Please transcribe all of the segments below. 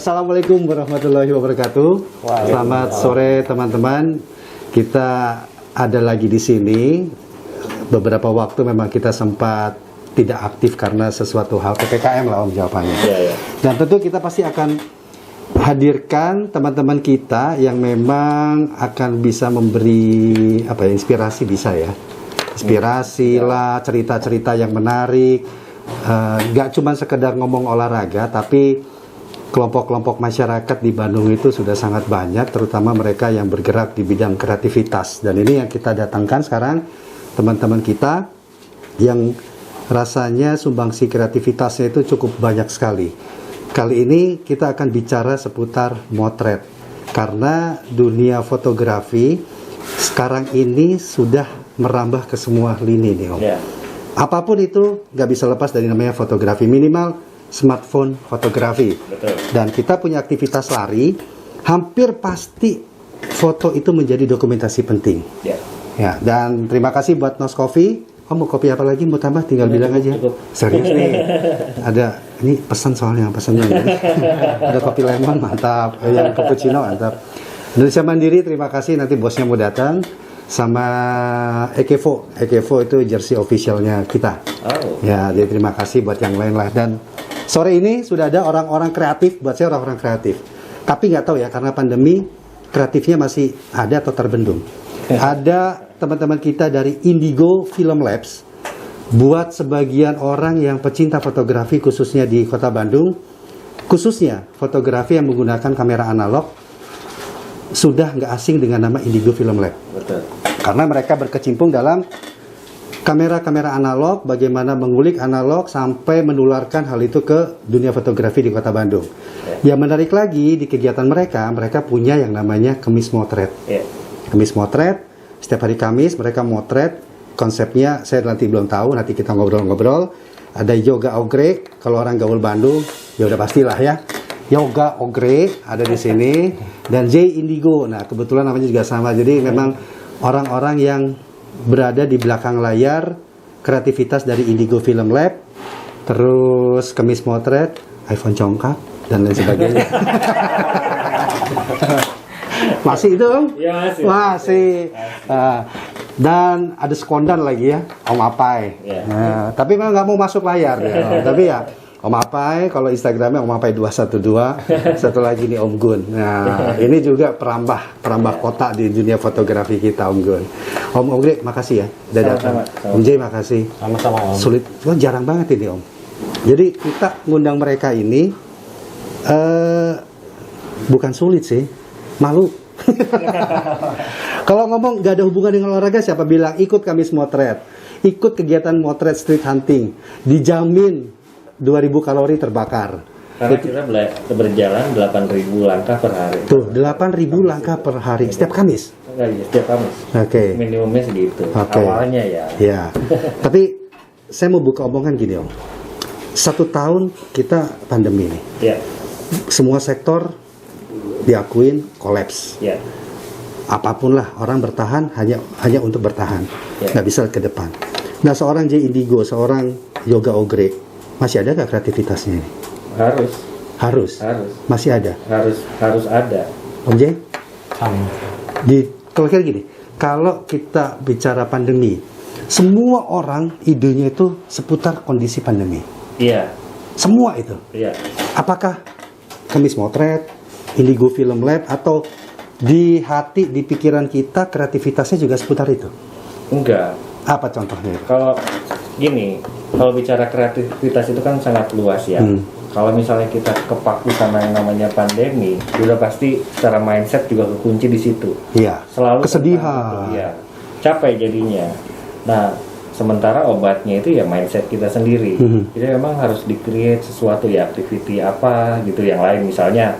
Assalamualaikum warahmatullahi wabarakatuh. Selamat sore teman-teman. Kita ada lagi di sini. Beberapa waktu memang kita sempat tidak aktif karena sesuatu hal PPKM lah Om jawabannya. Dan tentu kita pasti akan hadirkan teman-teman kita yang memang akan bisa memberi inspirasi, bisa ya. Inspirasi lah, cerita-cerita yang menarik. Gak cuma sekedar ngomong olahraga, tapi kelompok-kelompok masyarakat di Bandung itu sudah sangat banyak, terutama mereka yang bergerak di bidang kreativitas. Dan ini yang kita datangkan sekarang, teman-teman kita yang rasanya sumbangsi kreativitasnya itu cukup banyak sekali. Kali ini kita akan bicara seputar motret, karena dunia fotografi sekarang ini sudah merambah ke semua lini nih Om. Apapun itu nggak bisa lepas dari namanya fotografi, minimal smartphone fotografi. Betul. Dan kita punya aktivitas lari, hampir pasti foto itu menjadi dokumentasi penting. Ya, dan terima kasih buat Nos Coffee. Mau kopi apa lagi? Mau tambah? Tinggal bilang aja. Cukup. Serius nih. Ada, ini pesan soalnya, pesannya. Ada kopi lemon, mantap. Yang cappuccino, mantap. Indonesia Mandiri, terima kasih. Nanti bosnya mau datang. Sama Ekevo itu jersey officialnya kita. Ya, jadi terima kasih buat yang lain lah. Dan sore ini sudah ada orang-orang kreatif, buat saya orang-orang kreatif. Tapi nggak tahu ya, karena pandemi kreatifnya masih ada atau terbendung. Ada teman-teman kita dari Indigo Film Labs. Buat sebagian orang yang pecinta fotografi khususnya di Kota Bandung, khususnya fotografi yang menggunakan kamera analog, sudah nggak asing dengan nama Indigo Film Lab. Betul. Karena mereka berkecimpung dalam kamera-kamera analog, bagaimana mengulik analog sampai menularkan hal itu ke dunia fotografi di Kota Bandung. Yang menarik lagi di kegiatan mereka punya yang namanya Kemis Motret. Kemis Motret, setiap hari Kamis mereka motret. Konsepnya saya nanti belum tahu, nanti kita ngobrol-ngobrol. Ada yoga ogre, kalau orang gaul Bandung ya udah pastilah ya. Yoga Ogre ada di sini, dan J Indigo. Nah, kebetulan namanya juga sama. Jadi memang orang-orang yang berada di belakang layar kreativitas dari Indigo Film Lab, terus Kemis Motret, iPhone congkak dan lain sebagainya. Masih itu Om? Ya, masih. Dan ada sekondan lagi ya, Om Apai. Nah, tapi memang nggak mau masuk layar ya. Tapi ya Om Apai, kalau Instagramnya Om Apai 212, satu lagi nih Om Gun. Nah, ini juga perambah kota di dunia fotografi kita Om Gun. Om Ogre, makasih ya udah datang. Om J, makasih. Sama-sama Om. Sulit, jarang banget ini Om. Jadi kita ngundang mereka ini bukan sulit sih, malu. Kalau ngomong gak ada hubungan dengan olahraga, siapa bilang ikut Kamis Motret, ikut kegiatan motret street hunting, dijamin 2000 kalori terbakar. Karena kita berjalan 8.000 langkah per hari. Tuh, 8.000 langkah per hari setiap Kamis. Enggak, ya, setiap Kamis. Oke. Minimumnya segitu. Awalnya ya. Ya. Tapi saya mau buka omongan gini Om. 1 tahun kita pandemi nih. Semua sektor diakuin kolaps. Apapun lah, orang bertahan hanya untuk bertahan. Nggak bisa ke depan. Nah, seorang J Indigo, seorang Yoga Ogre, masih ada nggak kreativitasnya ini? Harus. Masih ada. Harus ada. Om J? Kalau kira gini, kalau kita bicara pandemi, semua orang idenya itu seputar kondisi pandemi. Semua itu. Apakah Kemis Motret, Indigo Film Lab, atau di hati, di pikiran kita kreativitasnya juga seputar itu? Enggak. Apa contohnya? Kalau gini, kalau bicara kreativitas itu kan sangat luas ya. Kalau misalnya kita kepaku sama yang namanya pandemi, udah pasti secara mindset juga kekunci di situ. Selalu kesedihan. Capek jadinya. Nah, sementara obatnya itu ya mindset kita sendiri. Jadi memang harus di-create sesuatu ya, activity apa gitu yang lain. Misalnya,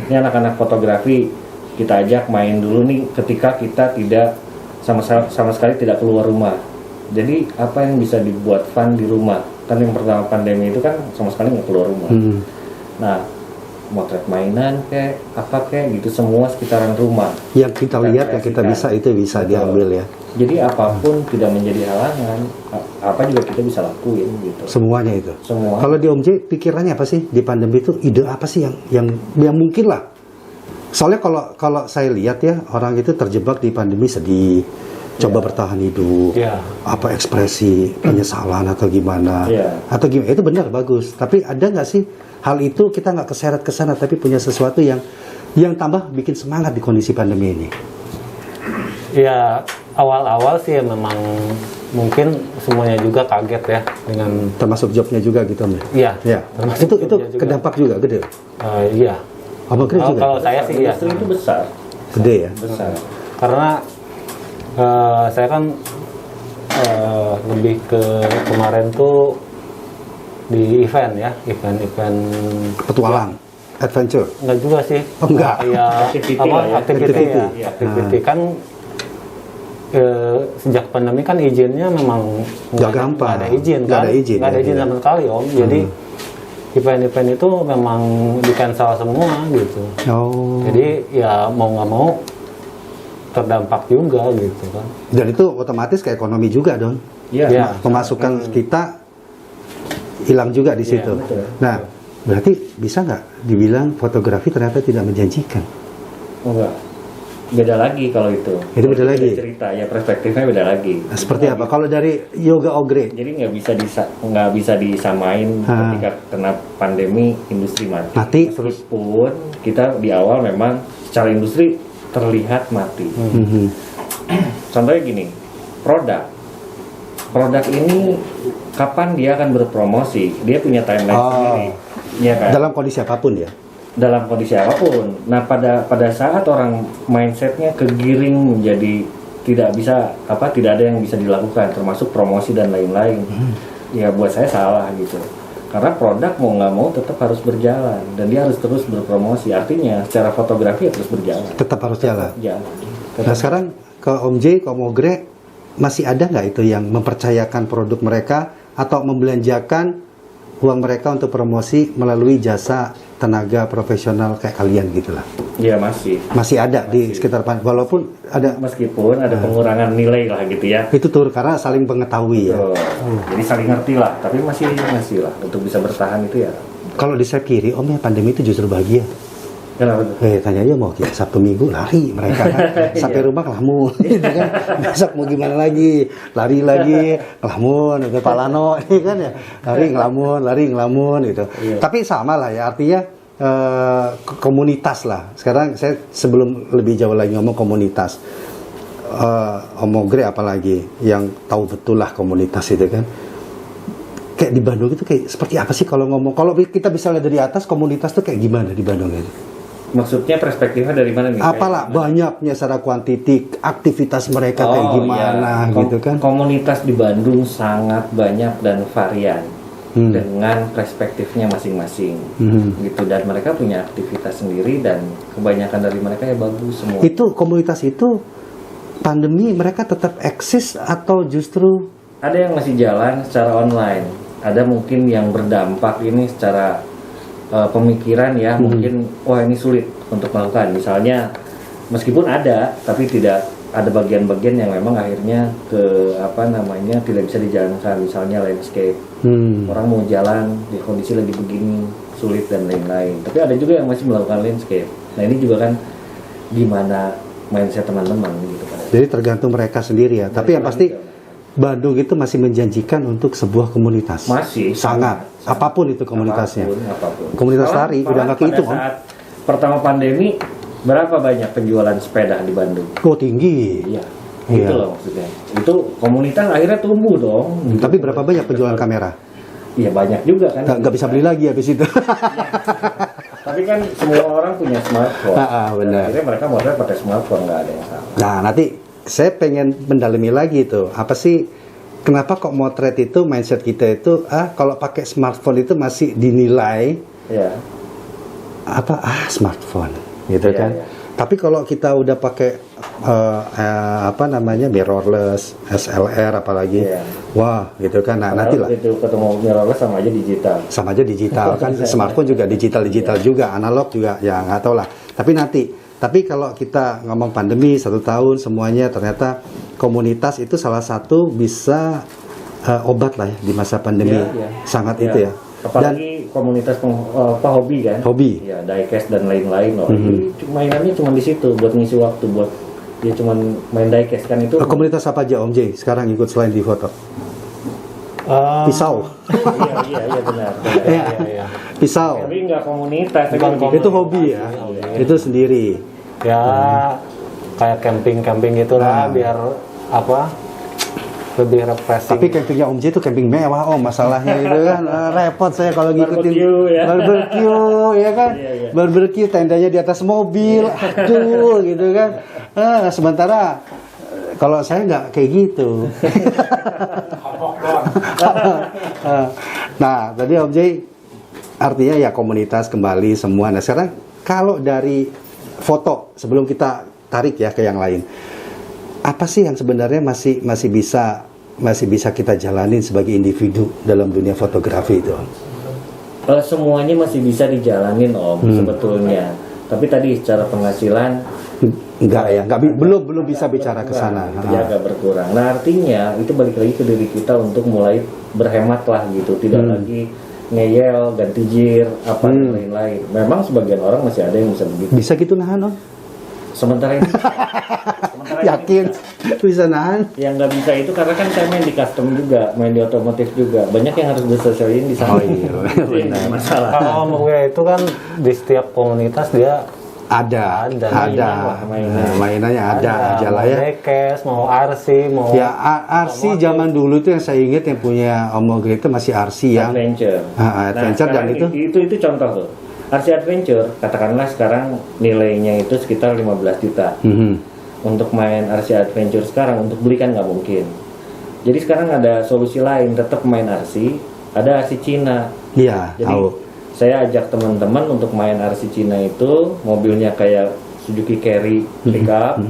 ini anak-anak fotografi kita ajak main dulu nih ketika kita tidak sama sekali tidak keluar rumah. Jadi apa yang bisa dibuat fun di rumah? Kan yang pertama pandemi itu kan sama sekali nggak keluar rumah. Nah, motret mainan kayak apa kayak gitu, semua sekitaran rumah. Yang kita lihat, yang kita bisa itu bisa diambil ya. Jadi apapun tidak menjadi halangan, apa juga kita bisa lakuin gitu. Semuanya itu. Semua. Kalau di Om J pikirannya apa sih di pandemi itu? Ide apa sih yang mungkin lah? Soalnya kalau saya lihat ya, orang itu terjebak di pandemi sedih, coba bertahan hidup, apa ekspresi penyesalan atau gimana, atau gimana, itu benar bagus. Tapi ada nggak sih hal itu kita nggak keseret ke sana, tapi punya sesuatu yang tambah bikin semangat di kondisi pandemi ini? Ya awal-awal sih ya memang mungkin semuanya juga kaget ya dengan Termasuk jobnya juga gitu Om. Iya. Ya. Termasuk Itu jobnya juga. kedampak juga gede. Iya. Apa gede juga? Kalau saya sih ya Industri itu besar. Gede ya. Besar. karena saya kan lebih ke kemarin tuh di event ya, event Petualang, adventure. enggak juga sih. Oh, enggak. Kayak Activity apa? lah ya. Activity ya. Iya. Activity kan sejak pandemi kan izinnya memang Nggak gampang. nggak ada izin Nggak kan, ada izin, nggak ada ya, izin iya. sama sekali Om. Jadi event-event itu memang di cancel semua gitu. Oh. Jadi ya mau nggak mau terdampak juga gitu kan. Dan itu otomatis ke ekonomi juga dong. Iya. Iya. Pemasukan kita hilang juga di situ. betul. Nah, berarti bisa nggak dibilang fotografi ternyata tidak menjanjikan? Oh, enggak. Beda lagi kalau itu. Itu beda Kalau kita lagi? Cerita ya perspektifnya beda lagi. Nah, seperti apa? Kalau dari Yoga Ogre, Jadi nggak bisa disamain Ah. ketika kena pandemi industri mati. Mati, terus? Meskipun kita di awal memang secara industri terlihat mati. Mhm. Contohnya gini, produk ini kapan dia akan berpromosi? Dia punya timeline Oh. sendiri, ya kan? dalam kondisi apapun ya. Dalam kondisi apapun. Nah, pada saat orang mindsetnya kegiring menjadi tidak ada yang bisa dilakukan, termasuk promosi dan lain-lain. Ya buat saya salah gitu. Karena produk mau nggak mau tetap harus berjalan dan dia harus terus berpromosi. Artinya secara fotografi ya terus berjalan. Tetap harus jalan. Jalan. Nah, sekarang ke Om J, ke Om Ogre, masih ada nggak itu yang mempercayakan produk mereka atau membelanjakan uang mereka untuk promosi melalui jasa tenaga profesional kayak kalian gitulah? Ya masih. Masih ada di sekitar walaupun ada Meskipun ada pengurangan nilai lah gitu ya. itu tuh karena saling mengetahui ya. Tuh. Jadi saling ngerti lah, tapi masih lah untuk bisa bertahan itu ya. Kalau di saya kiri, Om ya pandemi itu justru bahagia. Kenapa tuh? Tanya aja mau kita Sabtu Minggu lari mereka kan sampai rumah ngelamun gitu kan. Besok mau gimana lagi, lari lagi ngelamun ke Palano ini kan ya, lari ngelamun gitu. Tapi sama lah ya, artinya komunitas lah. Sekarang saya sebelum lebih jauh lagi ngomong komunitas, Om Ogre apalagi yang tahu betul lah komunitas itu kan. Kayak di Bandung itu kayak seperti apa sih kalau ngomong? Kalau kita bisa lihat dari atas komunitas tuh kayak gimana di Bandung itu? Maksudnya perspektifnya dari mana nih? Apalah banyaknya secara kuantitik aktivitas mereka kayak gimana iya. gitu kan? Komunitas di Bandung sangat banyak dan varian dengan perspektifnya masing-masing gitu, dan mereka punya aktivitas sendiri dan kebanyakan dari mereka ya bagus semua. Itu komunitas itu pandemi mereka tetap eksis atau justru Ada yang masih jalan secara online, ada mungkin yang berdampak ini secara pemikiran ya, mungkin wah ini sulit untuk melakukan. Misalnya meskipun ada, tapi tidak ada bagian-bagian yang memang akhirnya tidak bisa dijalankan. Misalnya landscape, orang mau jalan di kondisi lagi begini sulit dan lain-lain. Tapi ada juga yang masih melakukan landscape. Nah ini juga kan gimana mindset teman-teman gitu kan. jadi tergantung mereka sendiri ya. Tapi yang pasti Bandung itu masih menjanjikan untuk sebuah komunitas. Masih sangat. Apapun itu komunitasnya. Apapun. Komunitas tari udah nggak kehitung, Om. Pada saat pertama pandemi berapa banyak penjualan sepeda di Bandung? Oh tinggi. Iya. Iya. Itu loh maksudnya. Itu komunitas akhirnya tumbuh dong. Gitu. Tapi berapa banyak penjualan kamera? Iya banyak juga kan. Nggak bisa beli lagi habis itu. Tapi kan semua orang punya smartphone. Benar. Akhirnya mereka modal pakai smartphone, nggak ada yang salah. Nah, nanti saya pengen mendalami lagi tuh. Apa sih, kenapa kok motret itu, mindset kita itu, kalau pakai smartphone itu masih dinilai, Iya. smartphone, gitu Iya, kan. iya. Tapi kalau kita udah pakai, mirrorless, SLR apalagi, Iya. wah, gitu kan. Nah, nanti lah. Itu ketemu mirrorless sama aja digital. Sama aja digital kan, smartphone juga digital juga, analog juga, ya nggak tahu lah. Tapi nanti Tapi kalau kita ngomong pandemi 1 tahun semuanya, ternyata komunitas itu salah satu bisa obat lah ya di masa pandemi. Sangat itu ya. Apalagi komunitas hobi kan. Hobi. Ya, diecast dan lain-lain loh. Jadi mainannya cuma di situ buat ngisi waktu, buat dia cuma main diecast kan itu. Komunitas apa aja Om J sekarang ikut selain di foto? Pisau. Iya benar. Iya. Pisau. Tapi nggak komunitas, Bukan tapi Itu hobi ya. Itu sendiri. Ya kayak camping gitulah biar apa? Lebih refreshing. Tapi campingnya Om J itu camping mewah Om, masalahnya itu kan repot saya kalau ngikutin barbecue ya kan. Barbecue tendanya di atas mobil, aduh gitu kan. Sementara kalau saya nggak kayak gitu. Nah, tadi Om J artinya ya komunitas kembali semua. Nah, sekarang kalau dari foto sebelum kita tarik ya ke yang lain, apa sih yang sebenarnya masih bisa kita jalanin sebagai individu dalam dunia fotografi itu? Semuanya masih bisa dijalanin Om sebetulnya. Tapi tadi secara penghasilan belum bisa bicara ke sana. Ya agak berkurang. Nah artinya itu balik lagi ke diri kita untuk mulai berhemat lah gitu, tidak lagi ngeyel, ganti jir, apa dan lain-lain. Memang sebagian orang masih ada yang bisa begitu. Bisa gitu nahan Om? Sementara ini Yakin bisa nahan? yang nggak bisa itu karena kan saya main di custom juga, main di otomotif juga, banyak yang harus disesuaikan di sana. Oh iya, benar. Masalah. Kalau Om gue itu kan di setiap komunitas dia Ada. Mainannya ada aja lah mau ya. diecast, mau RC, mau Ya RC zaman dulu itu yang saya ingat yang punya Om Ogre itu masih RC yang Adventure. Adventure dan sekarang itu contoh tuh. RC Adventure katakanlah sekarang nilainya itu sekitar 15 juta. Untuk main RC Adventure sekarang untuk beli kan nggak mungkin. Jadi sekarang ada solusi lain, tetap main RC, ada RC Cina. Iya, Jadi tahu. saya ajak teman-teman untuk main RC Cina itu, mobilnya kayak Suzuki Carry pickup,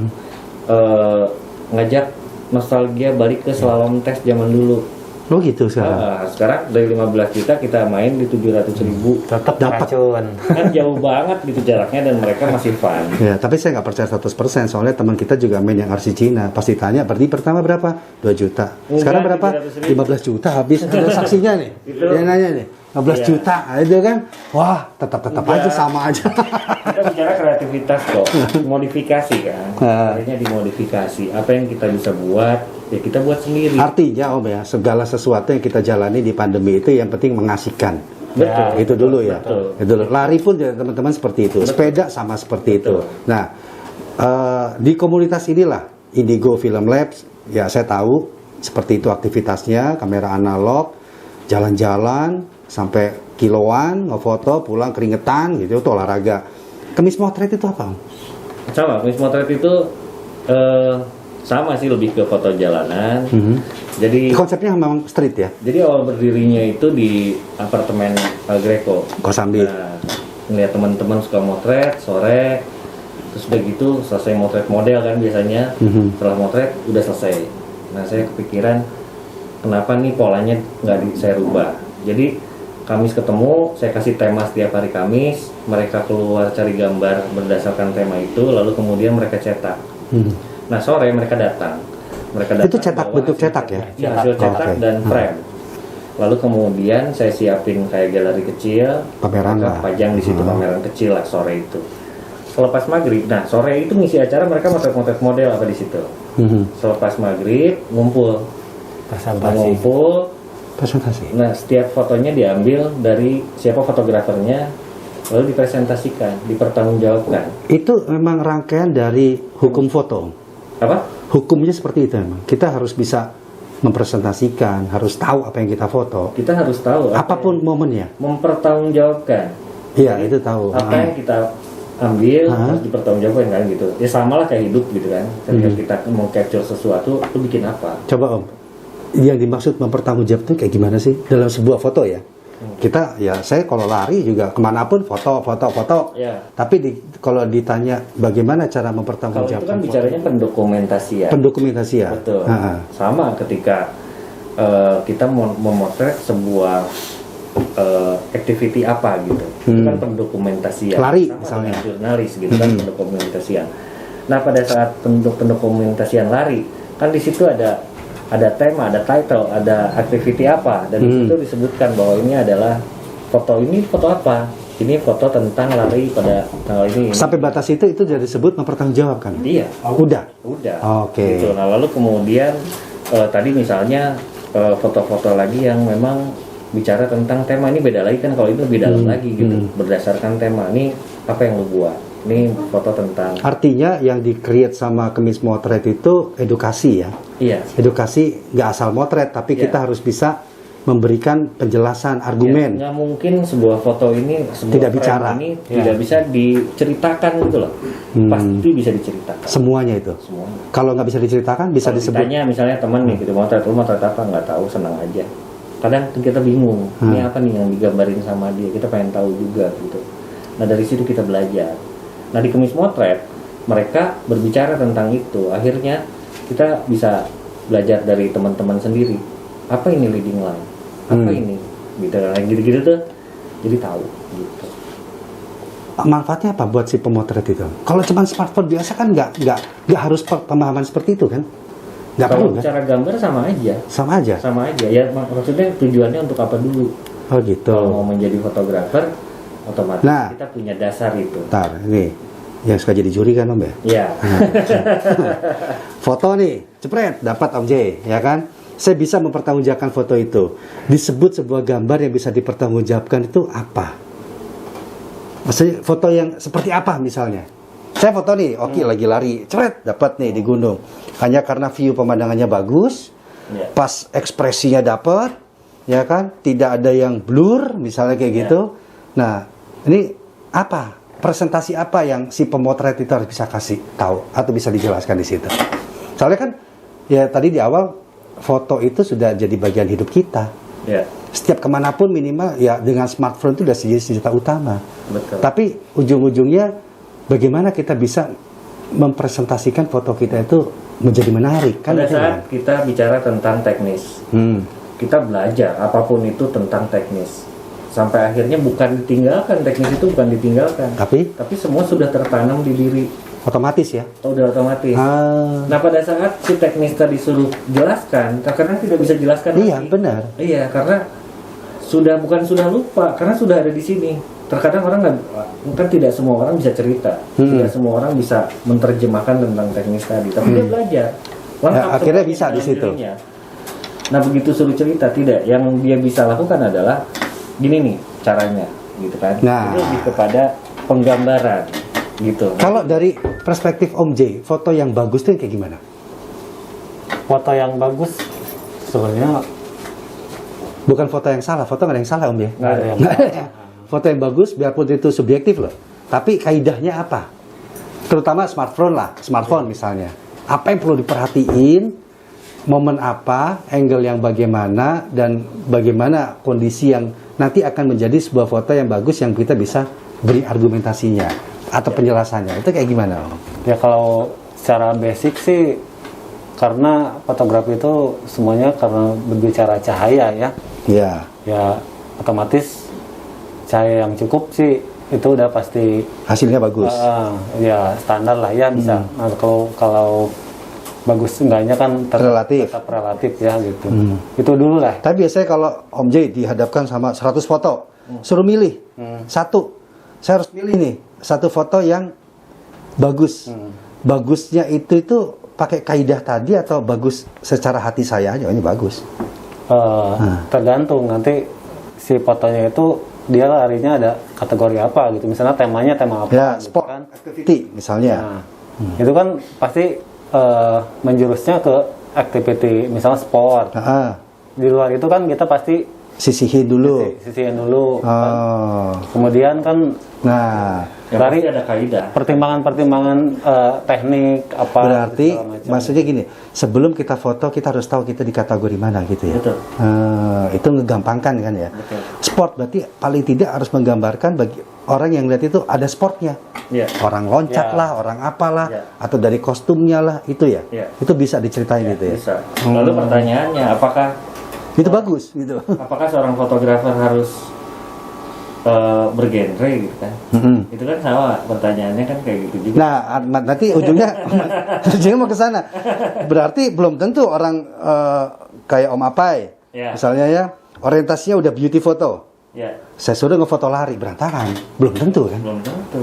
ngajak nostalgia balik ke slalom test zaman dulu. Oh gitu sekarang. Sekarang dari 15 juta kita main di 700.000. tetap Dapat. racun. Kan jauh banget gitu jaraknya dan mereka masih fun. Ya, tapi saya nggak percaya 100% soalnya teman kita juga main yang RC Cina. Pasti tanya, berarti pertama berapa? 2 juta. Sekarang berapa? 15 juta habis. Ada saksinya nih. Dia nanya nih. 15 juta itu kan. Wah, tetap aja sama aja. Kita bicara kreativitas kok, modifikasi kan. Akhirnya dimodifikasi. Apa yang kita bisa buat, ya kita buat sendiri. Artinya Om ya, segala sesuatu yang kita jalani di pandemi itu yang penting mengasihkan. Betul. Itu dulu ya. Betul. Itu dulu. Lari pun ya, teman-teman seperti itu. Sepeda sama seperti itu. Nah, di komunitas inilah Indigo Film Labs, ya saya tahu seperti itu aktivitasnya, kamera analog, jalan-jalan sampai kiloan, ngefoto, pulang keringetan gitu, itu olahraga. Kemis motret itu apa? Om? Sama, kemis motret itu sama sih, lebih ke foto jalanan. Jadi Konsepnya memang street ya? Jadi awal berdirinya itu di apartemen Greco. Kosambi. Nah, ngeliat teman-teman suka motret sore, terus udah gitu selesai motret model kan biasanya. Setelah motret udah selesai. Nah saya kepikiran kenapa nih polanya nggak saya rubah. Jadi Kamis ketemu, saya kasih tema setiap hari Kamis, mereka keluar cari gambar berdasarkan tema itu, lalu kemudian mereka cetak. Nah sore mereka datang. Itu cetak, bentuk cetak ya? Ya, hasil cetak Oke. dan frame. Lalu kemudian saya siapin kayak galeri kecil, Pameran mereka lah. pajang di situ pameran kecil lah sore itu. Selepas maghrib, nah sore itu ngisi acara mereka motret-motret model apa di situ. Selepas maghrib ngumpul, Presentasi. Presentasi. Nah setiap fotonya diambil dari siapa fotografernya, lalu dipresentasikan, dipertanggungjawabkan. Itu memang rangkaian dari hukum foto. Apa? Hukumnya seperti itu memang. Kita harus bisa mempresentasikan, harus tahu apa yang kita foto. Kita harus tahu apa Apapun momennya. mempertanggungjawabkan. Iya, itu tahu. Apa yang kita ambil harus dipertanggungjawabkan kan gitu. Ya sama lah kayak hidup gitu kan. Ketika kita mau capture sesuatu, itu bikin apa? Coba Om, yang dimaksud mempertanggungjawab itu kayak gimana sih dalam sebuah foto ya? Kita ya saya kalau lari juga kemanapun foto. Ya. Tapi kalau ditanya bagaimana cara Kalau itu mempertanggungjawabkan kan foto? bicaranya pendokumentasian. Pendokumentasian. Betul. Ha-ha. Sama ketika kita memotret sebuah activity apa gitu. Itu kan pendokumentasian. Lari, Sama misalnya. dengan jurnalis gitu kan, pendokumentasian. Nah, pada saat pendokumentasian lari, kan di situ ada tema, ada title, ada activity apa, dan di situ disebutkan bahwa ini adalah foto apa? Ini foto tentang lari pada tanggal ini. Sampai batas itu sudah disebut mempertanggungjawabkan. Iya. Udah. Oke. Gitu. Nah, lalu kemudian tadi misalnya foto-foto lagi yang memang bicara tentang tema, ini beda lagi kan, kalau itu lebih dalam lagi gitu, berdasarkan tema. Ini apa yang lu buat? Ini foto tentang. Artinya yang di-create sama Kemis Motret itu edukasi ya. Iya. Edukasi nggak asal motret, tapi Iya. kita harus bisa memberikan penjelasan, argumen. Nggak mungkin sebuah foto ini, sebuah Tidak frame bicara. ini tidak bisa diceritakan gitu loh. Pasti bisa diceritakan. Semuanya itu. Semua. Kalau nggak bisa diceritakan, bisa Kalau disebut. ditanya misalnya teman nih gitu, motret apa, nggak tahu, senang aja. Kadang kita bingung, ini apa nih yang digambarin sama dia, kita pengen tahu juga gitu. Nah, dari situ kita belajar. Nah, di Kemis Motret mereka berbicara tentang itu, akhirnya kita bisa belajar dari teman-teman sendiri. Apa ini leading line? Apa ini? Gitu tuh, jadi tahu gitu. Manfaatnya apa buat si pemotret itu? Kalau cuma smartphone biasa kan nggak harus pemahaman seperti itu kan? Nggak perlu Kalau kan? cara gambar sama aja. Sama aja. Ya maksudnya tujuannya untuk apa dulu? Oh gitu. Kalau mau menjadi fotografer, otomatis Nah. kita punya dasar itu. Ntar, ini yang suka jadi juri kan Om ya? Ya. Foto nih, cepret, dapat Om J, ya kan? Saya bisa mempertanggungjawabkan foto itu. Disebut sebuah gambar yang bisa dipertanggungjawabkan itu apa? Maksudnya foto yang seperti apa misalnya? Saya foto nih, oke lagi lari, cepret, dapat nih di gunung. Hanya karena view pemandangannya bagus, Ya. pas ekspresinya dapat, ya kan? Tidak ada yang blur, misalnya kayak gitu. Nah, ini apa? Presentasi apa yang si pemotret itu harus bisa kasih tahu atau bisa dijelaskan di situ? Soalnya kan, ya tadi di awal foto itu sudah jadi bagian hidup kita. Ya. Setiap kemanapun minimal ya dengan smartphone itu sudah jadi senjata utama. Betul. Tapi ujung-ujungnya bagaimana kita bisa mempresentasikan foto kita itu menjadi menarik kan? Pada itu saat kan? kita bicara tentang teknis, kita belajar apapun itu tentang teknis. Sampai akhirnya bukan ditinggalkan, teknis itu bukan ditinggalkan. Tapi semua sudah tertanam di diri. otomatis ya. Udah otomatis. Nah, pada saat si teknis tadi suruh jelaskan, terkadang tidak bisa jelaskan Iya, lagi. benar. Iya, karena bukan sudah lupa, karena sudah ada di sini. Terkadang orang kan tidak semua orang bisa cerita, tidak semua orang bisa menerjemahkan tentang teknis tadi, tapi dia belajar. Ya, akhirnya semuanya bisa di dalam situ. dirinya. Nah, begitu suruh cerita tidak, yang dia bisa lakukan adalah gini nih caranya, gitu kan? Nah. Itu lebih kepada penggambaran, gitu. Kalau dari perspektif Om J, foto yang bagus itu kayak gimana? Foto yang bagus sebenarnya Bukan foto yang salah, foto nggak ada yang salah Om ya. nggak ada yang Nggak ada. Foto yang bagus, biarpun itu subjektif loh. Tapi kaidahnya apa? Terutama smartphone misalnya. Apa yang perlu diperhatiin? Momen apa? Angle yang bagaimana? Dan bagaimana kondisi yang nanti akan menjadi sebuah foto yang bagus yang kita bisa beri argumentasinya atau penjelasannya. Itu kayak gimana Om? ya kalau secara basic sih karena fotografi itu semuanya karena berbicara cahaya ya. Ya, Ya otomatis cahaya yang cukup sih itu udah pasti hasilnya bagus. ya standar lah ya bisa. Nah, kalau bagus enggaknya kan Relatif. tetap relatif ya gitu. Itu dulu lah. Tapi biasanya kalau Om J dihadapkan sama 100 foto, suruh milih satu. Saya harus pilih nih satu foto yang bagus. Bagusnya itu pakai kaidah tadi atau bagus secara hati saya aja? Ini bagus. Tergantung nanti si fotonya itu dia larinya ada kategori apa gitu. Misalnya temanya tema apa? Ya, gitu sport kan. activity misalnya. Nah, itu kan pasti menjurusnya ke activity, misalnya sport. Di luar itu kan kita pasti Sisihin dulu. sisihin dulu. Oh. Kemudian kan Nah, Ya, dari pasti ada kaidah. pertimbangan-pertimbangan teknik apa. berarti segala macam. maksudnya gini, sebelum kita foto kita harus tahu kita di kategori mana gitu ya. Betul. Itu ngegampangkan kan ya. Betul. Sport berarti paling tidak harus menggambarkan bagi orang yang lihat itu ada sportnya. Ya. Orang loncat Ya. lah, orang apalah, Ya. atau dari kostumnya lah, itu ya. Ya. Itu bisa diceritain gitu ya. Bisa. Lalu pertanyaannya, apakah Itu bagus gitu. Apakah seorang fotografer harus bergenre gitu kan? Itu kan sama pertanyaannya kan kayak gitu juga. Nah, nanti ujungnya mau ke sana. Berarti belum tentu orang kayak Om Apai, Ya. misalnya ya, orientasinya udah beauty foto. Ya, Saya suruh ngefoto lari, berantakan. Belum tentu kan? belum tentu.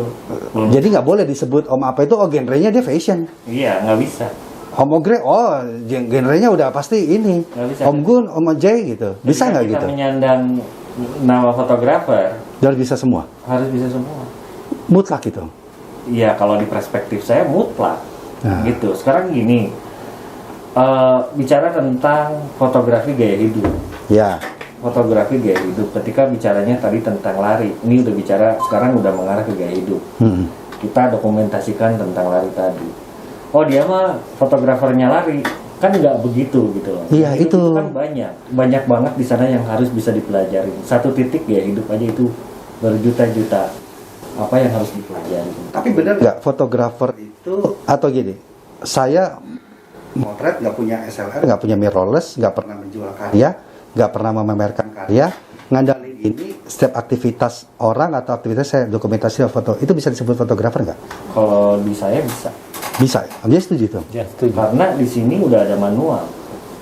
Belum. Jadi nggak boleh disebut Om Apai itu, oh genrenya dia fashion. Iya, nggak bisa. Om Ogre, oh genrenya udah pasti ini. Nggak bisa. Om Gun, Om Jay gitu. Bisa Ketika nggak kita gitu? menyandang nama fotografer, Dia harus bisa semua. harus bisa semua. Mutlak gitu. Iya, kalau di perspektif saya mutlak. Nah. Gitu. Sekarang gini, bicara tentang fotografi gaya hidup. Ya. Fotografi gaya hidup. Ketika bicaranya tadi tentang lari, ini udah bicara sekarang udah mengarah ke gaya hidup. Kita dokumentasikan tentang lari tadi. Oh, dia mah fotografernya lari, kan nggak begitu gitu loh. Iya, Gaya hidup itu. kan banyak banget di sana yang harus bisa dipelajari. Satu titik gaya hidup aja itu berjuta-juta apa yang harus dipelajari. Tapi benar nggak fotografer itu, atau gini, saya motret nggak punya SLR, nggak punya mirrorless, nggak pernah menjual karya, nggak pernah memamerkan karya, ngandalin ini setiap aktivitas orang atau aktivitas saya dokumentasi foto, itu bisa disebut fotografer nggak? Kalau di saya bisa, Bisa, dia setuju tuh. Ya, setuju. karena di sini udah ada manual.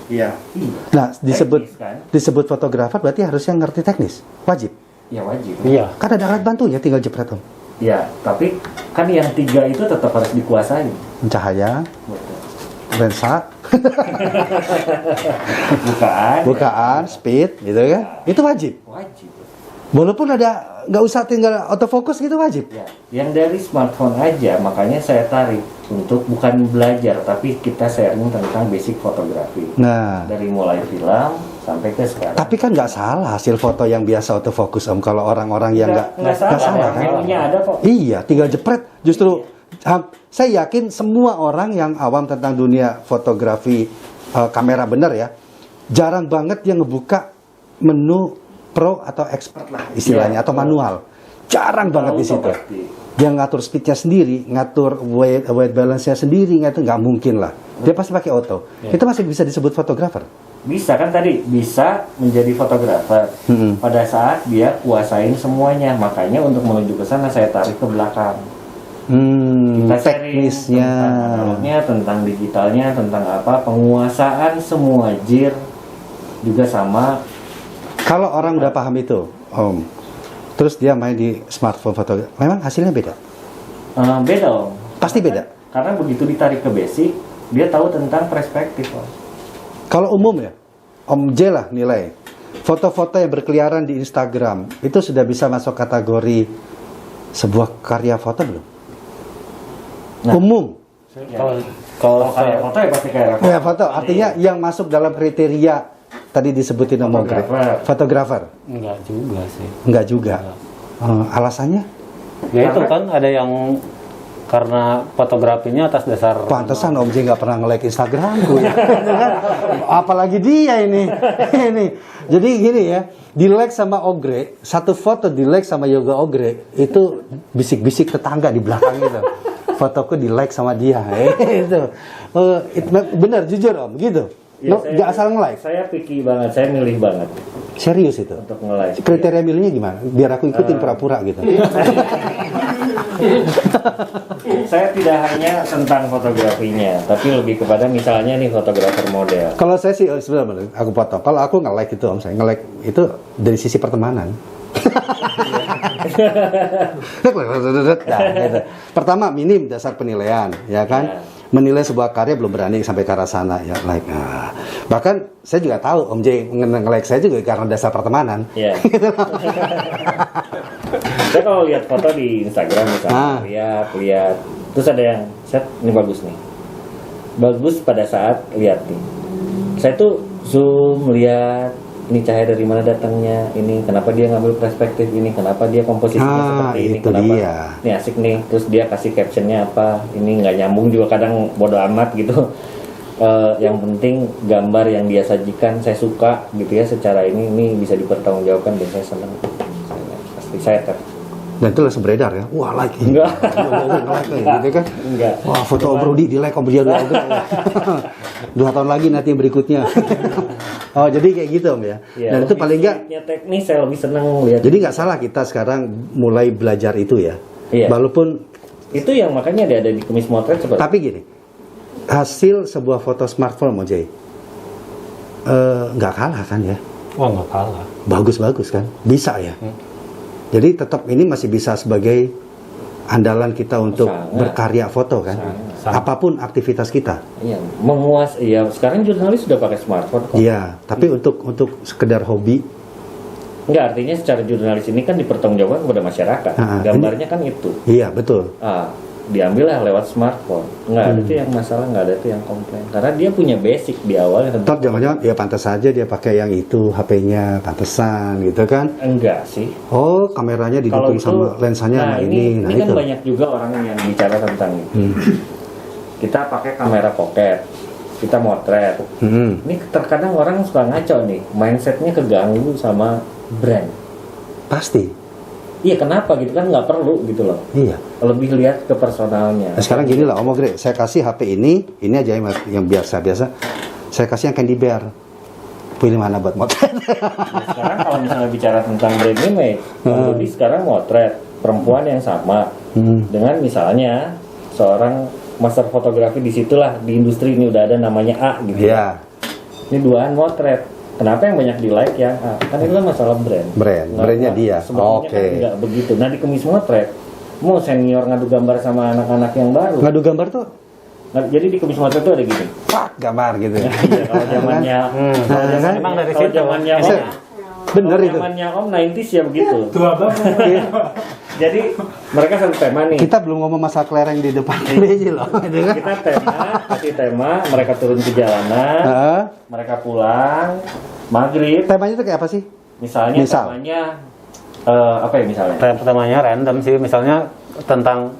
Iya. Iya. Nah, Teknis, kan? disebut fotografer berarti harusnya ngerti teknis, wajib. Ya wajib. Iya. Kan ada alat bantunya, tinggal jepret Om. Ya, tapi kan yang 3 itu tetap harus dikuasai. Cahaya, Betul. lensa, Bukaan. bukaan, speed, gitu kan? Itu wajib. Wajib. Walaupun ada nggak usah tinggal autofocus gitu wajib. Ya, yang dari smartphone aja, makanya saya tarik untuk bukan belajar, tapi kita sharing tentang basic fotografi. Nah, Dari mulai film sampai ke sekarang. tapi kan nggak salah hasil foto yang biasa autofocus Om. Kalau orang-orang yang nggak salah kan? Menunya ada kok. Iya, tinggal jepret. Justru saya yakin semua orang yang awam tentang dunia fotografi kamera bener ya, jarang banget yang ngebuka menu pro atau expert lah istilahnya, Iya, atau manual. Jarang banget di Auto situ. pasti. Dia ngatur speednya sendiri, ngatur weight balance-nya sendiri, ngatur, nggak mungkin lah. Dia pasti pakai auto. Itu masih bisa disebut fotografer. Bisa kan tadi, bisa menjadi fotografer pada saat dia kuasain semuanya. Makanya untuk menuju ke sana saya tarik ke belakang. Kita sharing Teknisnya. tentang analognya, tentang digitalnya, tentang apa, penguasaan semua gear juga sama. Kalau orang udah paham itu, Om, terus dia main di smartphone foto, memang hasilnya beda. Beda Om. Pasti beda. Karena begitu ditarik ke basic, dia tahu tentang perspektif Om. Kalau umum ya, Om J lah nilai. Foto-foto yang berkeliaran di Instagram itu sudah bisa masuk kategori sebuah karya foto belum? Nah. Umum. Ya. Kalau Kalau kayak foto ya pasti kayak Ya foto, artinya yang masuk dalam kriteria tadi disebutin Om Ogre. Fotografer. enggak juga sih. Enggak juga. Alasannya? Ya itu kan ada yang karena fotografinya atas dasar Pantesan Om J nggak pernah nge-like Instagramku ya. Apalagi dia ini. Ini. Jadi gini ya, di-like sama Ogre, satu foto di-like sama Yoga Ogre, itu bisik-bisik tetangga di belakang gitu. Fotoku di-like sama dia. Itu. Bener, jujur Om, gitu. Ya, Nggak asal nge-like. Saya picky banget, saya milih banget Serius itu. untuk nge-like. Kriteria milihnya gimana? Biar aku ikutin pura-pura gitu. Saya tidak hanya tentang fotografinya, tapi lebih kepada misalnya nih fotografer model. Kalau saya sih sebenarnya aku potong. Kalau aku nge-like itu Om, saya nge-like itu dari sisi pertemanan. Nah, gitu. Pertama minim dasar penilaian, ya kan? Ya. Menilai sebuah karya belum berani sampai ke arah sana, ya like. Nah, bahkan saya juga tahu Om J nge-like saya juga karena dasar pertemanan. Ya. Saya kalau lihat foto di Instagram misalnya, lihat, terus ada yang set ini bagus nih, bagus pada saat lihat nih. Saya tuh zoom lihat ini cahaya dari mana datangnya, ini kenapa dia ngambil perspektif ini, kenapa dia komposisinya seperti ini, itu kenapa dia. ini asik nih, terus dia kasih captionnya apa, ini nggak nyambung juga kadang bodo amat gitu. Yang penting gambar yang dia sajikan saya suka gitu ya, secara ini bisa dipertanggungjawabkan dan saya senang. Pasti saya tap. Dan itu langsung beredar ya. Wah, like. Enggak. Like gitu kan. Enggak. Wah, foto Om Rudi di like Om Ria 2 tahun lagi nanti yang berikutnya. Oh, jadi kayak gitu Om ya. Ya, Dan itu paling enggak teknis saya lebih senang lihat. jadi nggak salah kita sekarang mulai belajar itu ya. Iya. Walaupun Itu yang makanya ada di Kumis Motret seperti. tapi gini, hasil sebuah foto smartphone Mojay nggak kalah kan ya. Wah, nggak kalah. Bagus-bagus kan, bisa ya. Jadi tetap ini masih bisa sebagai andalan kita untuk Sangat. berkarya foto kan. Sangat. Apapun aktivitas kita. Iya, iya sekarang jurnalis sudah pakai smartphone kok. Iya, tapi untuk sekedar hobi, Enggak, artinya secara jurnalis ini kan dipertanggungjawabkan kepada masyarakat. Gambarnya kan itu. iya betul. Diambil lah lewat smartphone. Nggak ada tuh yang masalah, nggak ada tuh yang komplain. Karena dia punya basic di awal. Tetap jangan-jangan ya pantas saja dia pakai yang itu HP-nya pantesan gitu kan. Enggak sih. Oh, kameranya Kalau didukung itu, sama lensanya nah sama ini Nah kan itu. banyak juga orang yang bicara tentang itu. Kita pakai kamera pocket, kita motret. Ini terkadang orang suka ngaco nih, mindsetnya keganggu sama brand. Pasti. Iya kenapa gitu kan nggak perlu gitu loh. Iya. Lebih lihat ke personalnya. Nah, sekarang gini lah Om Ogre, saya kasih HP ini aja yang biasa-biasa. Saya kasih yang Candy Bear. Pilih mana buat motret? Nah, sekarang kalau misalnya bicara tentang brand image, jadi sekarang motret perempuan yang sama dengan misalnya seorang master fotografi di situlah di industri ini udah ada namanya A gitu. Iya. Ini duaan motret. Kenapa yang banyak di like ya? Kan itu kan masalah brand. Brandnya dia. Sebetulnya Oke. kan nggak begitu. Nah di Kumis Motret, mau senior ngadu gambar sama anak-anak yang baru. Ngadu gambar tuh Nah, jadi di Kumis Motret tuh ada gini. pak gambar gitu. Ya, kalau zamannya, Emang dari kalau situ. zamannya Saya- bener kalau itu. zamannya Om 90s ya begitu. Tua banget. Jadi mereka satu tema nih. Kita belum ngomong masalah kelereng di depan ini loh. Gitu kan? Kita kasih tema, mereka turun ke jalanan, Heeh. mereka pulang, maghrib. Temanya itu kayak apa sih? Misalnya Misal. temanya apa ya misalnya? Pertamanya random sih, misalnya tentang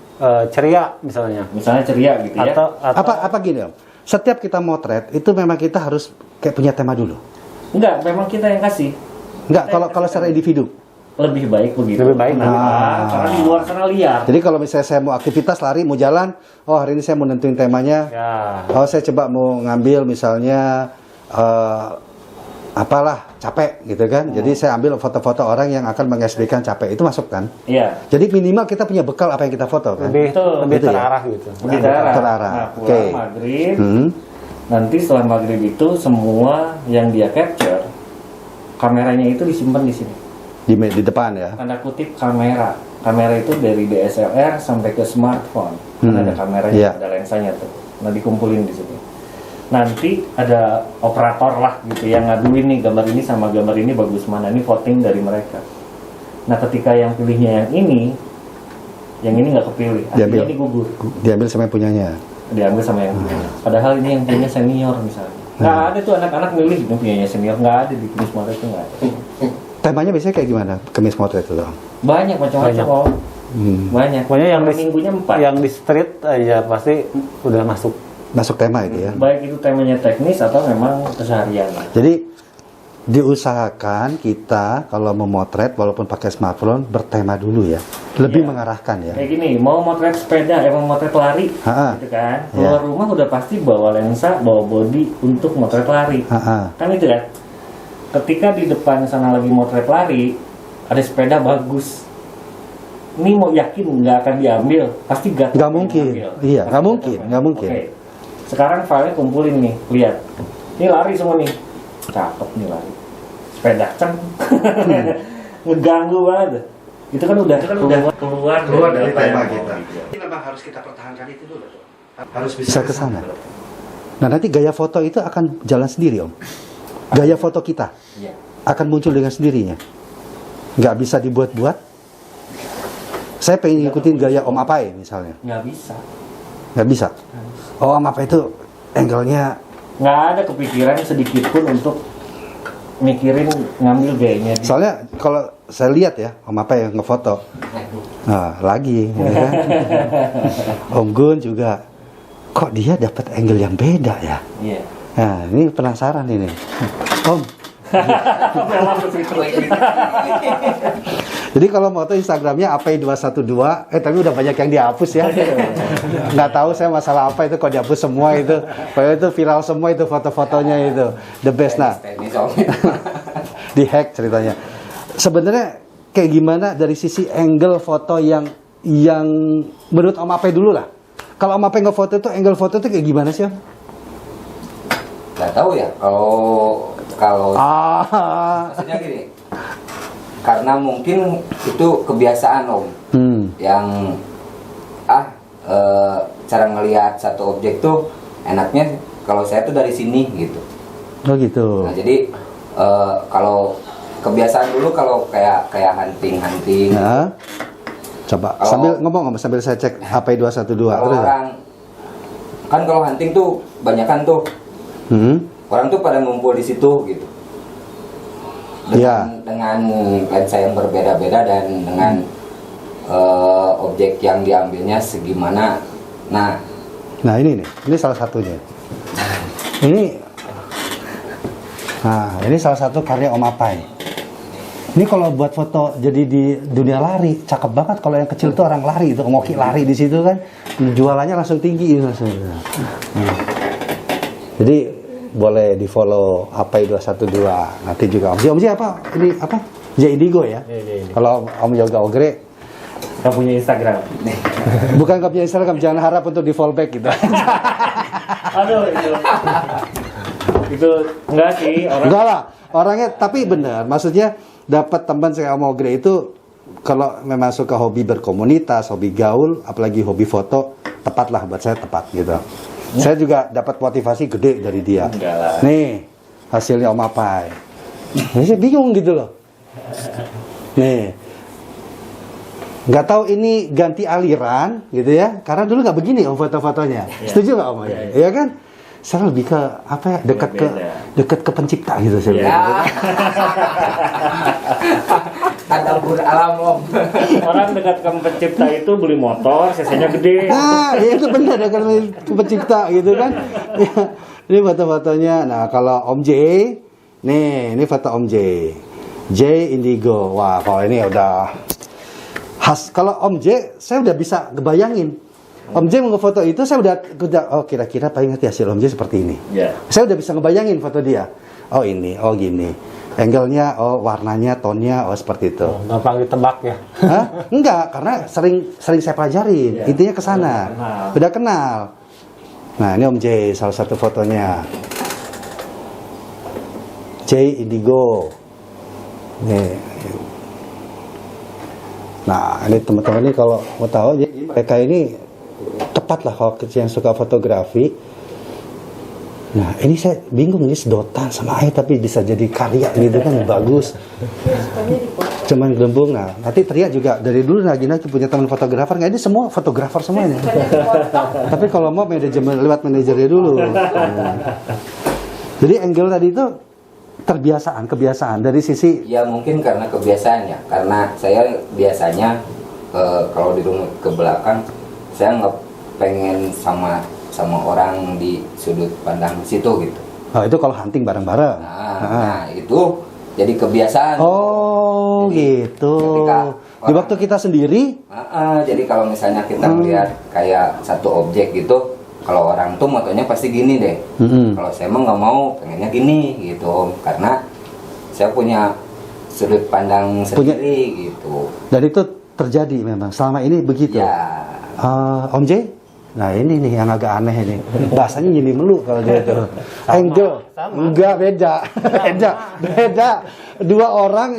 ceria misalnya. Misalnya ceria gitu ya. Atau Apa gini Om? Setiap kita motret itu memang kita harus kayak punya tema dulu. Enggak, memang kita yang kasih. Enggak, kalau secara individu. Lebih baik begitu. Lebih baik. Kenapa? Karena di luar sana liar. Jadi kalau misalnya saya mau aktivitas lari, mau jalan, oh hari ini saya mau nentuin temanya. ya. Oh saya coba mau ngambil misalnya apalah capek gitu kan. Jadi saya ambil foto-foto orang yang akan mengekspresikan capek. Itu masuk kan? Iya. Jadi minimal kita punya bekal apa yang kita foto kan? Lebih Gitu ya? terarah gitu. Lebih terarah. terarah. Nah, Oke. pulang maghrib. Hmm. Nanti setelah maghrib itu semua yang dia capture kameranya itu disimpan di sini. Di depan ya. Tanda kutip kamera. Kamera itu dari DSLR sampai ke smartphone. Kan ada kameranya, Iya. ada lensanya tuh. Nah dikumpulin di sini. Nanti ada operator lah gitu yang ngaduin nih gambar ini sama gambar ini bagus mana. Ini voting dari mereka. Nah ketika yang pilihnya yang ini nggak kepilih. Diambil. Artinya ini gugur. Diambil sama yang punyanya. Diambil sama yang punya. Padahal ini yang punya senior misalnya. Nggak ada tuh anak-anak milih ini punyanya senior, nggak ada di Kumis Motret itu nggak ada. Temanya biasanya kayak gimana? Kemis motret itu Om? Banyak macam-macam Banyak. kok. Banyak. Pokoknya yang Per di, minggunya 4. yang di street aja pasti udah masuk. Masuk tema itu ya. Baik itu temanya teknis atau memang keseharian. Jadi diusahakan kita kalau memotret walaupun pakai smartphone bertema dulu ya. Lebih Iya. mengarahkan ya. Kayak gini, mau motret sepeda, mau motret lari, Ha-ha. gitu kan. Iya. Keluar rumah udah pasti bawa lensa, bawa body untuk motret lari. Ha-ha. Kan itu kan. Ketika di depan sana lagi motret lari, ada sepeda bagus. Ini mau yakin nggak akan diambil, pasti Nggak mungkin. Iya, nggak mungkin, nggak mungkin. Oke. Sekarang filenya kumpulin nih, lihat. Ini lari semua nih. Cakep nih lari. Sepeda ngeganggu banget. Itu kan udah keluar dari data tema yang kita. mau dijual. Ini memang harus kita pertahankan itu dulu. Harus bisa ke sana. Nah, nanti gaya foto itu akan jalan sendiri, Om. Gaya foto kita Iya. akan muncul dengan sendirinya. Nggak bisa dibuat-buat. Saya pengen ngikutin gaya Om Apai misalnya. Nggak bisa. Nggak bisa. Oh, Om Apai itu angle-nya Nggak ada kepikiran sedikit pun untuk mikirin ngambil gayanya dia. soalnya kalau saya lihat ya Om Apai yang ngefoto. Nah, lagi ya kan? Om Gun juga kok dia dapat angle yang beda ya. Iya. Nah, ini penasaran ini. Om. Jadi kalau foto Instagramnya API212, tapi udah banyak yang dihapus ya. Nggak tahu saya masalah apa itu, kalau dihapus semua itu. Padahal itu viral semua itu foto-fotonya itu. The best. Nah, di-hack ceritanya. Sebenarnya kayak gimana dari sisi angle foto yang menurut Om Ape dulu lah. Kalau Om Ape ngefoto itu, angle foto itu kayak gimana sih Om? Nggak tahu ya, kalau maksudnya gini, karena mungkin itu kebiasaan Om, yang cara ngelihat satu objek tuh enaknya kalau saya tuh dari sini gitu. Oh gitu. Nah jadi kalau kebiasaan dulu kalau kayak hunting. Nah, coba sambil ngomong sambil saya cek API212. Kalau orang kan kalau hunting tuh banyakan tuh orang tuh pada ngumpul di situ gitu. Dengan lensa yang berbeda-beda dan dengan objek yang diambilnya segimana. Nah ini salah satunya. Ini salah satu karya Om Apai. Ini kalau buat foto jadi di dunia lari cakep banget. Kalau yang kecil tuh orang lari itu, ngoki lari di situ kan, jualannya langsung tinggi langsung. Jadi boleh di follow API212 nanti juga Om J apa ini apa J Indigo ya. Kalau Om Yoga Ogre nggak punya Instagram. Bukan nggak punya Instagram, jangan harap untuk di fallback gitu. Aduh itu enggak sih enggak lah orangnya, tapi benar maksudnya dapat teman saya Om Ogre itu kalau memang suka hobi berkomunitas, hobi gaul, apalagi hobi foto, tepat lah buat saya, tepat gitu. Saya juga dapat motivasi gede dari dia. Nih, hasilnya Om Apai. Saya bingung gitu loh. Nih. Nggak tahu ini ganti aliran gitu ya. Karena dulu nggak begini Om foto-fotonya. Setuju nggak Om? Iya kan? Saya lebih ke apa ya? Dekat ke pencipta gitu saya bilang. Tadabbur alam Om. Orang dekat ke pencipta itu beli motor, cc-nya gede. Nah, ya itu benar dekat ke pencipta gitu kan. Ya, ini foto-fotonya. Nah, kalau Om J, nih, ini foto Om J. J Indigo. Wah, kalau ini udah khas. Kalau Om J, saya udah bisa ngebayangin. Om J mau ngefoto itu, saya udah kira-kira paling nanti hasil Om J seperti ini. Saya udah bisa ngebayangin foto dia. Oh ini, oh gini. Angle-nya, oh warnanya, tone-nya, oh seperti itu. Gampang ditebak ya? Hah? Enggak, karena sering saya pelajarin. Intinya ke sana. Udah kenal. Nah, ini Om J, salah satu fotonya. J Indigo. Nih. Nah, ini teman-teman ini kalau mau tahu, mereka ini tepat lah kalau yang suka fotografi. Nah, ini saya bingung, ini sedotan sama air tapi bisa jadi karya gitu kan, bagus. Cuman gelembung. Nah, nanti teriak juga dari dulu Nagina punya teman fotografer nggak? Ini semua fotografer semuanya. Tapi kalau mau manajemen lewat manajernya dulu. Jadi angle tadi itu kebiasaan dari sisi. Ya mungkin karena kebiasaan ya, karena saya biasanya kalau di rumah ke belakang saya nggak pengen sama orang di sudut pandang situ gitu. Oh, itu kalau hunting bareng-bareng. Nah, itu jadi kebiasaan. Oh, jadi, gitu. Di waktu kita sendiri? Jadi kalau misalnya kita melihat kayak satu objek gitu, kalau orang tuh motonya pasti gini deh. Kalau saya emang nggak mau, pengennya gini gitu, karena saya punya sudut pandang sendiri gitu. Dan itu terjadi memang selama ini begitu. Ya. Om J? Nah ini nih yang agak aneh ini. Bahasanya jadi melu kalau dia itu. Angle. Enggak, beda. Beda. Dua orang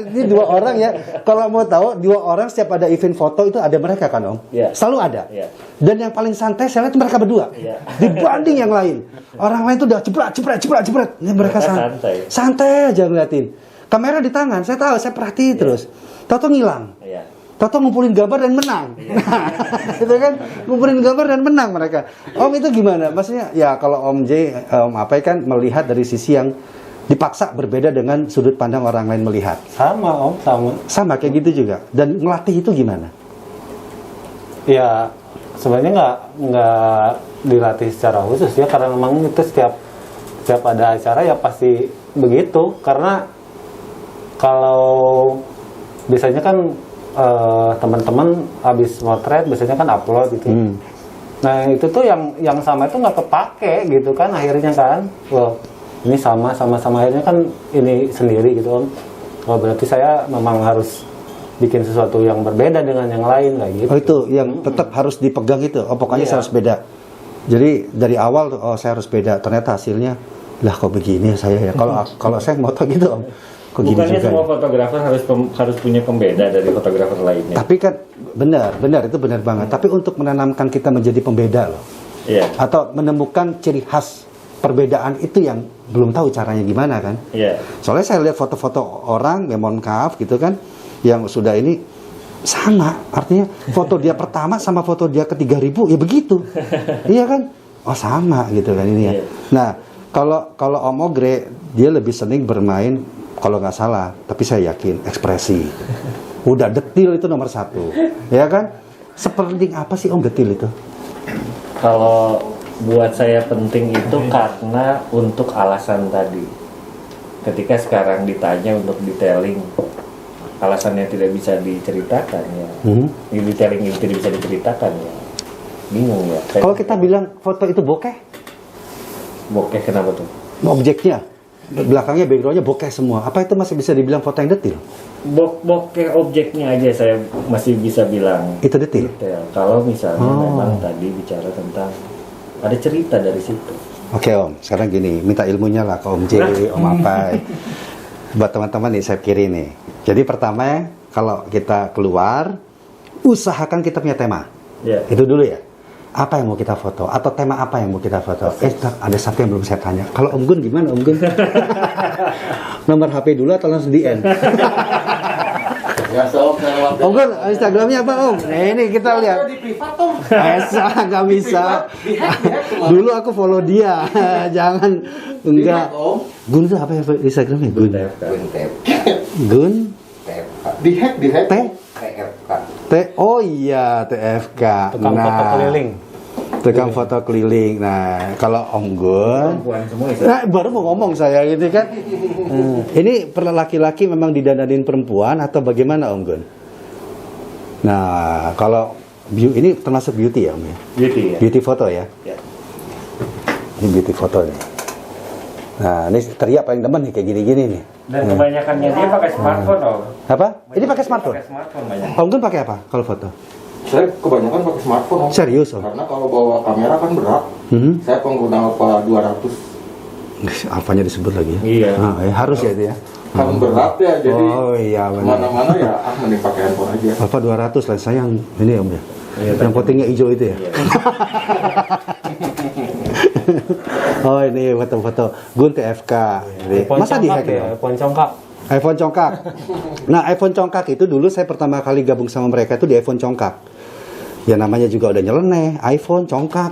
ya. Kalau mau tahu, dua orang setiap ada event foto itu ada mereka kan Om? Selalu ada. Dan yang paling santai saya lihat mereka berdua. Dibanding yang lain. Orang lain tuh udah jebret. Ini mereka santai. Santai aja ngeliatin. Kamera di tangan, saya tahu, saya perhatiin terus. Tahu ngilang. Tahu ngumpulin gambar dan menang. Nah, itu kan ngumpulin gambar dan menang mereka. Om itu gimana? Maksudnya ya kalau Om J, Om Apai kan melihat dari sisi yang dipaksa berbeda dengan sudut pandang orang lain melihat. Sama Om, sama. Sama kayak gitu juga. Dan ngelatih itu gimana? Ya sebenarnya nggak dilatih secara khusus ya, karena memang itu setiap ada acara ya pasti begitu. Karena kalau biasanya kan teman-teman habis motret biasanya kan upload gitu. Nah itu tuh yang sama itu nggak kepake gitu kan akhirnya kan. Wah ini sama akhirnya kan ini sendiri gitu om. Wah berarti saya memang harus bikin sesuatu yang berbeda dengan yang lain kayak gitu. Oh itu yang tetap harus dipegang itu. Oh pokoknya saya harus beda. Jadi dari awal tuh, oh saya harus beda. Ternyata hasilnya lah kok begini saya ya. Kalau saya moto gitu om. Kok gini Bukannya juga semua ya? fotografer harus punya pembeda dari fotografer lainnya. Tapi kan benar itu benar banget. Tapi untuk menanamkan kita menjadi pembeda loh. Iya. Atau menemukan ciri khas perbedaan itu yang belum tahu caranya gimana kan. Iya. Soalnya saya lihat foto-foto orang, ya mohon maaf gitu kan, yang sudah ini sama. Artinya foto dia pertama sama foto dia ke 3.000 ya begitu. Iya kan? Oh sama gitu kan ini ya. Iya. Nah, kalau Om Ogre dia lebih sering bermain kalau nggak salah, tapi saya yakin ekspresi. Udah detil itu nomor 1. Ya kan? Sepenting apa sih Om detil itu? Kalau buat saya penting itu karena untuk alasan tadi. Ketika sekarang ditanya untuk detailing, alasannya tidak bisa diceritakan ya. Detailing itu tidak bisa diceritakan ya. Bingung ya. Kalau kita bilang foto itu bokeh, Bokeh kenapa tuh? objeknya belakangnya backgroundnya bokeh semua. Apa itu masih bisa dibilang foto yang detil? Bokeh objeknya aja saya masih bisa bilang Itu detil. detail. Kalau misalnya memang tadi bicara tentang ada cerita dari situ. Oke Om, sekarang gini, minta ilmunya lah ke Om J, Om Apai. Buat teman-teman nih, saya kiri nih. Jadi pertama, kalau kita keluar, usahakan kita punya tema. Ya. Itu dulu ya. Apa yang mau kita foto? Atau tema apa yang mau kita foto? Ada satu yang belum saya tanya. Kalau Om Gun gimana Om Gun? Nomor HP dulu atau langsung DM? Om Gun, Instagramnya apa Om? Nah, ini kita lihat. Di privat Om. Nggak bisa. Di-hack semua. Dulu aku follow dia. Jangan. Enggak. Di-hack, Om. Gun itu apa ya Instagramnya? Gun. TFK. Gun TFK. Gun. TFK. Di-hack. T. TFK. T. Oh iya TFK. Tukang foto keliling. Tukang foto keliling. Nah, kalau Om Gun. Perempuan semua itu. Nah, baru mau ngomong saya gitu kan. Ini per laki-laki memang didananin perempuan atau bagaimana Om Gun? Nah, kalau ini termasuk beauty ya Om ya? Beauty ya. Beauty foto ya? Ya. Ini beauty foto nih. Nah, ini teriak paling demen nih kayak gini-gini nih. Dan kebanyakannya dia pakai smartphone Om. Apa? Ini pakai smartphone? Pakai smartphone banyak. Om Gun pakai apa kalau foto? Saya kebanyakan pakai smartphone Om. Serius Om? Karena kalau bawa kamera kan berat. Saya pengguna Alpha 200. Apanya disebut lagi ya? Iya. Nah, harus ya itu ya? Kan berat ya, jadi Oh iya benar. kemana-mana ya mending pakai handphone aja. Alpha 200 lensanya yang ini Om ya? Iya, Yang coatingnya hijau itu ya? Iya. Oh ini foto-foto Gun TFK. Masa di hack ya? iPhone congkak. iPhone congkak. Nah iPhone congkak itu dulu saya pertama kali gabung sama mereka itu di iPhone congkak. Ya namanya juga udah nyeleneh, iPhone congkak.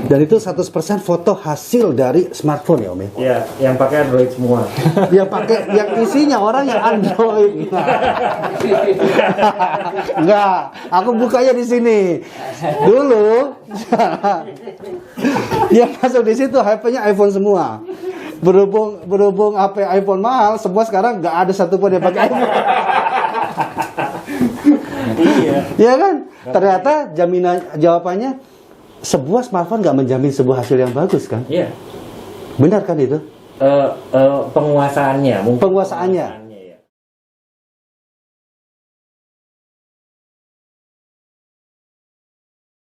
Dan itu 100% foto hasil dari smartphone ya Om ya? Ya, yang pakai Android semua. Yang pakai, yang isinya orang yang Android. Enggak, aku bukanya di sini. Dulu yang masuk di situ HP-nya iPhone semua. Berhubung HP iPhone mahal, semua sekarang nggak ada satupun yang pakai iPhone. Iya. Iya kan? Ternyata jawabannya sebuah smartphone nggak menjamin sebuah hasil yang bagus kan? Iya. Benar kan itu? Penguasaannya mungkin. Penguasaannya.